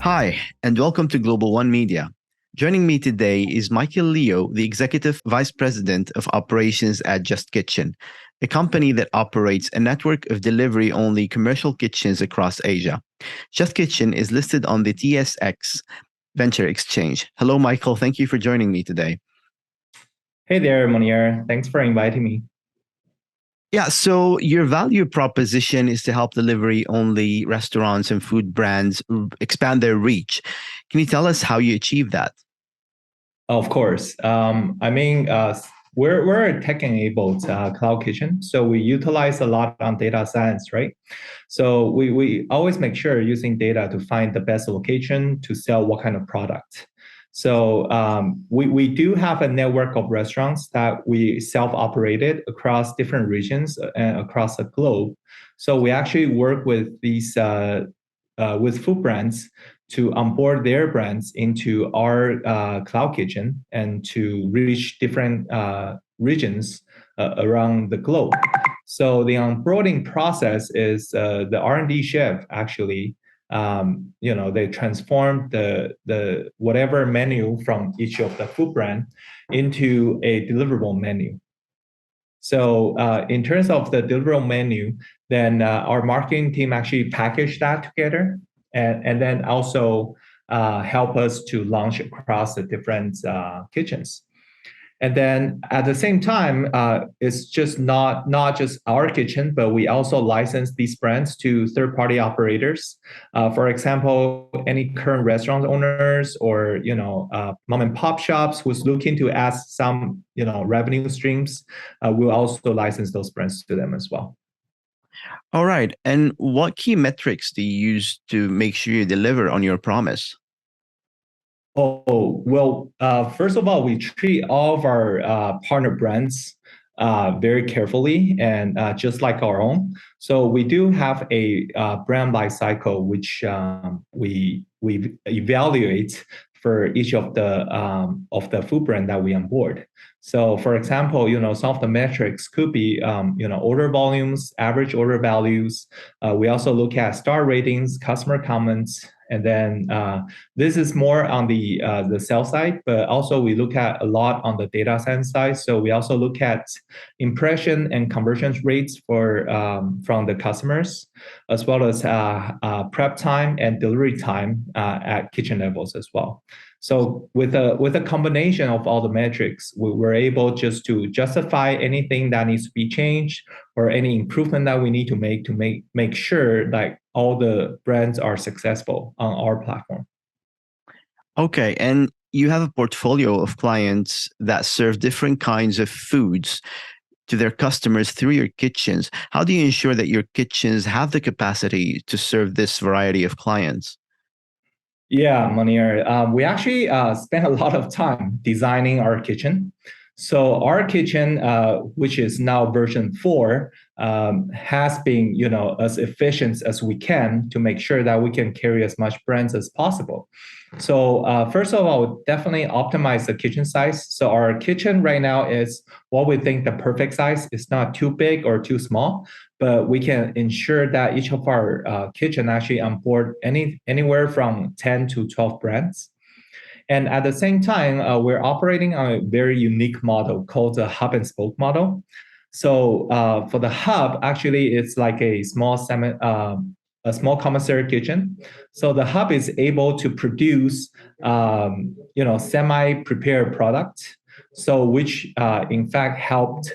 Hi, and welcome to Global One Media. Joining me today is Michael Leo, the Executive Vice President of Operations at JustKitchen, a company that operates a network of delivery-only commercial kitchens across Asia. JustKitchen is listed on the TSX Venture Exchange. Hello, Michael. Thank you for joining me today. Hey there, Monier. Thanks for inviting me. Yeah, so your value proposition is to help delivery-only restaurants and food brands expand their reach. Can you tell us how you achieve that? Of course. We're a tech-enabled cloud kitchen, so we utilize a lot on data science, right? So we always make sure using data to find the best location to sell what kind of product. So we do have a network of restaurants that we self-operated across different regions and across the globe. So we actually work with these with food brands to onboard their brands into our cloud kitchen and to reach different regions around the globe. So the onboarding process is the R&D chef actually, they transform the whatever menu from each of the food brand into a deliverable menu. So in terms of the deliverable menu, then our marketing team actually package that together and then also help us to launch across the different kitchens. And then at the same time, it's just not just our kitchen, but we also license these brands to third-party operators. For example, any current restaurant owners or mom and pop shops who's looking to add some revenue streams, we'll also license those brands to them as well. All right. And what key metrics do you use to make sure you deliver on your promise? First of all, we treat all of our partner brands very carefully and just like our own. So we do have a brand life cycle, which we evaluate for each of the food brand that we onboard. So, for example, some of the metrics could be order volumes, average order values. We also look at star ratings, customer comments. And then this is more on the sales side, but also we look at a lot on the data science side. So we also look at impression and conversion rates from the customers, as well as prep time and delivery time at kitchen levels as well. So with a combination of all the metrics, we're able just to justify anything that needs to be changed or any improvement that we need to make sure that all the brands are successful on our platform. Okay. And you have a portfolio of clients that serve different kinds of foods to their customers through your kitchens. How do you ensure that your kitchens have the capacity to serve this variety of clients? Yeah, Monier, we actually spent a lot of time designing our kitchen. So our kitchen, which is now version 4, has been, as efficient as we can to make sure that we can carry as much brands as possible. So first of all, definitely optimize the kitchen size. So our kitchen right now is what we think the perfect size. It's not too big or too small, but we can ensure that each of our kitchen actually onboard anywhere from 10 to 12 brands. And at the same time, we're operating on a very unique model called the hub and spoke model. So for the hub, actually, it's like a small commissary kitchen. So the hub is able to produce, semi-prepared product. So which in fact helped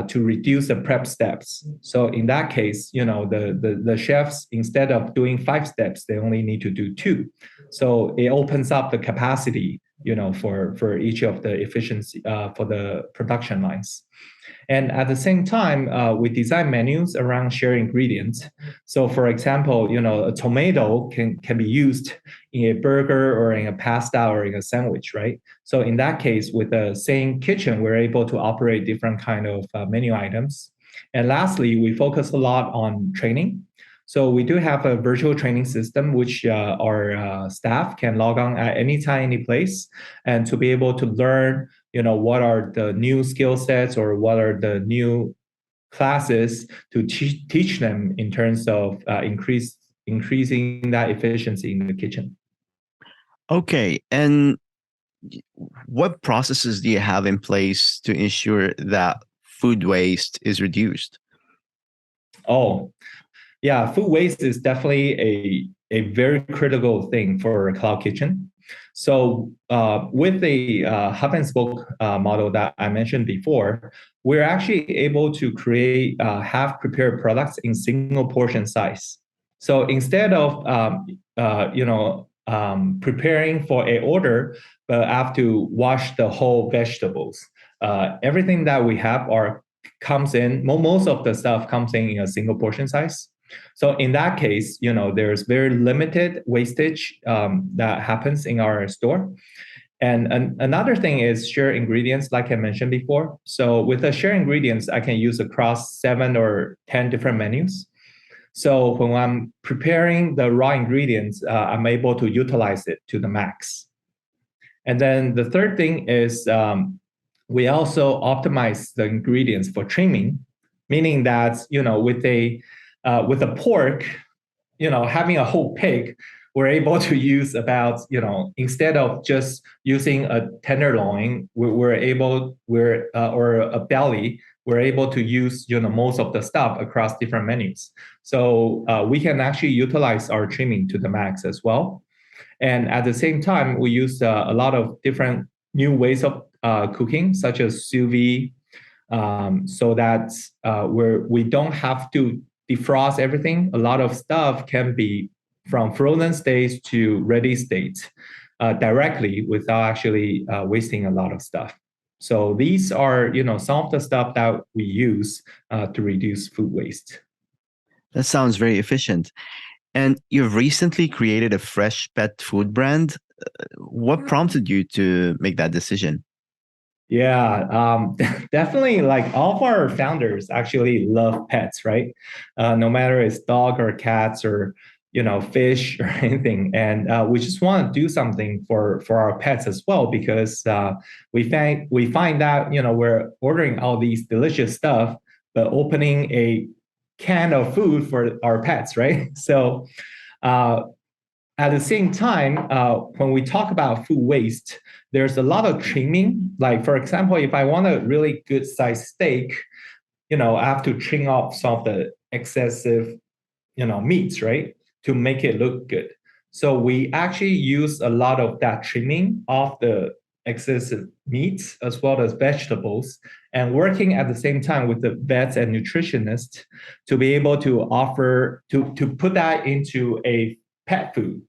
to reduce the prep steps. So in that case, the chefs, instead of doing 5 steps, they only need to do 2. So it opens up the capacity, for each of the efficiency for the production lines. And at the same time, we design menus around shared ingredients. So for example, a tomato can be used in a burger or in a pasta or in a sandwich, right? So in that case, with the same kitchen, we're able to operate different kind of menu items. And lastly, we focus a lot on training. So we do have a virtual training system, which our staff can log on at any time, any place, and to be able to learn, what are the new skill sets or what are the new classes to teach them in terms of increasing that efficiency in the kitchen. Okay. And what processes do you have in place to ensure that food waste is reduced? Oh, yeah, food waste is definitely a very critical thing for a cloud kitchen. So with the hub and spoke model that I mentioned before, we're actually able to create half prepared products in single portion size. So instead of preparing for a order, but I have to wash the whole vegetables. Everything that we have are comes in. Most of the stuff comes in a single portion size. So in that case, there's very limited wastage that happens in our store. And another thing is share ingredients, like I mentioned before. So with the share ingredients, I can use across 7 or 10 different menus. So when I'm preparing the raw ingredients, I'm able to utilize it to the max. And then the third thing is we also optimize the ingredients for trimming, meaning that with a pork, having a whole pig, we're able to use about, instead of just using a tenderloin, or a belly, we're able to use, most of the stuff across different menus. So we can actually utilize our trimming to the max as well. And at the same time, we use a lot of different new ways of cooking, such as sous vide, so that we don't have to defrost everything. A lot of stuff can be from frozen state to ready state directly without actually wasting a lot of stuff. So these are, some of the stuff that we use to reduce food waste. That sounds very efficient. And you've recently created a fresh pet food brand. What prompted you to make that decision? Yeah, definitely. Like all of our founders actually love pets, right? No matter it's dog or cats or fish or anything, and we just want to do something for our pets as well because we find that we're ordering all these delicious stuff, but opening a can of food for our pets, right? So. At the same time, when we talk about food waste, there's a lot of trimming. Like, for example, if I want a really good sized steak, I have to trim off some of the excessive, meats, right, to make it look good. So we actually use a lot of that trimming of the excessive meats as well as vegetables, and working at the same time with the vets and nutritionists to be able to offer to put that into a pet food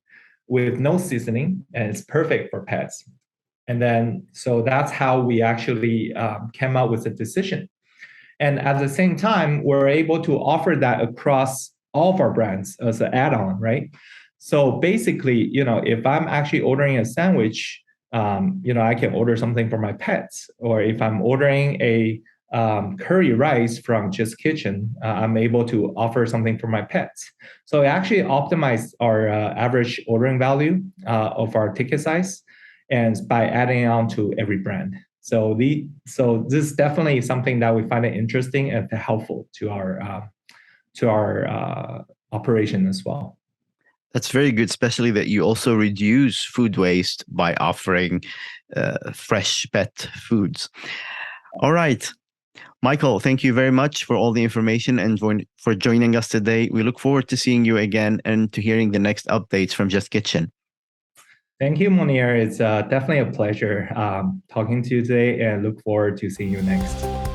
with no seasoning, and it's perfect for pets. And then, so that's how we actually came up with the decision. And at the same time, we're able to offer that across all of our brands as an add-on, right? So basically, if I'm actually ordering a sandwich, I can order something for my pets. Or if I'm ordering a curry rice from JustKitchen, I'm able to offer something for my pets. So it actually optimized our average ordering value of our ticket size, and by adding on to every brand. So this is definitely something that we find it interesting and helpful to our operation as well. That's very good, especially that you also reduce food waste by offering fresh pet foods. All right. Michael, thank you very much for all the information and for joining us today. We look forward to seeing you again and to hearing the next updates from JustKitchen. Thank you, Monier. It's definitely a pleasure talking to you today, and look forward to seeing you next.